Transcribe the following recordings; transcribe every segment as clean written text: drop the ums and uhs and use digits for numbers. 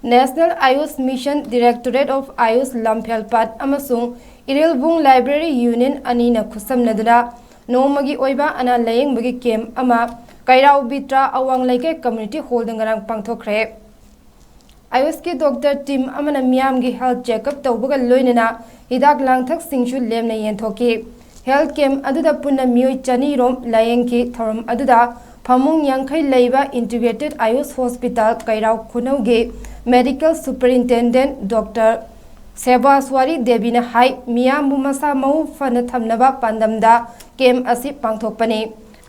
National Ayush mission directorate of Ayush Lamphelpat अमसुंग Irilbung library union अनीना खुसमनदुना नोमगी ओइबा अना लायेंबगी कैम्प अमा कैराव बिट्रा अवांग लैके कम्युनिटी हॉल दंगरांग पांगथोखरे। आयुष की डॉक्टर टीम अमना मियामगी हेल्थ चेकअप तौबगा लोइनना हिदाक लांगथक सिंगसु लेमना येंथोकी। हेल्थ कैम्प अदुदा पुन्ना मियोय चनीरोम लायेंकी थौरम अदुदा फमुंग यांखै लैबा इंटीग्रेटेड आयुष हॉस्पिटल कैराव खुनौगे मेडिकल सुपरिंटेंडेंट डॉक्टर सेबास्वारी देवीना हाई मियामबु मसा मऊ फन थमनबा पांदमदा कैम्प असि पांगथोकपने।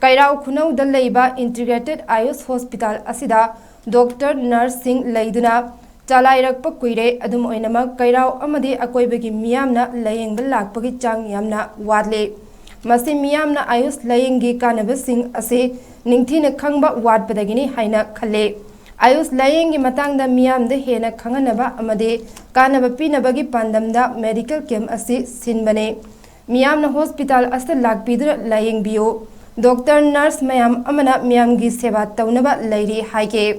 कैराव खुनौदा लैबा इंटीग्रेटेड आयुष हॉस्पिटल असिदा डॉक्टर नर्स सिंह लैदुना चलाइरकप कुइरे अदुम ओइनमक कैराव अमदि अकोइबगी मियामना लयेंग लाकपगी चांग यामना वादले। मसि मियामना आयुष लयेंगी कानबसिंग असे निंगथीना खंगबा वादपदगिनी हाइना खले। आयुष लयेंगी मतांगदा मियामदा हेना खंगनबा अमदि कानबा पिनबगी पांदमदा मेडिकल कैम्प असे सिनबने। मियामना हॉस्पिटल असिदा लाकपिदुना लयेंगबियो। डॉक्टर नर्स मयाम अमना मियामगी सेवा तौनबा लैरी हाइके।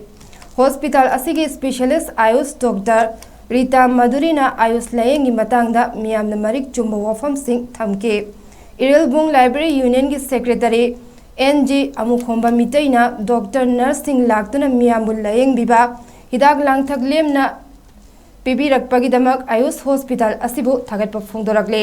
हॉस्पिटल असिगी स्पेशलिस्ट आयुष डॉक्टर रीता मधुरीना आयुष लयेंगी मतांगदा मियामना मरिक चुम्बा वफमसिंग थमके। इरेलबुंग लाइब्रेरी यूनियन की सेक्रेटरी एनजी अमुखोंबा मितैना डॉक्टर नर्स सिंह लाक्तुना मियामबु लयेंगबिबा हिदाक लांगथक लेमना पिबिरकपगिदमक आयुष हॉस्पिटल असिबु थागतप फोंदोरकले।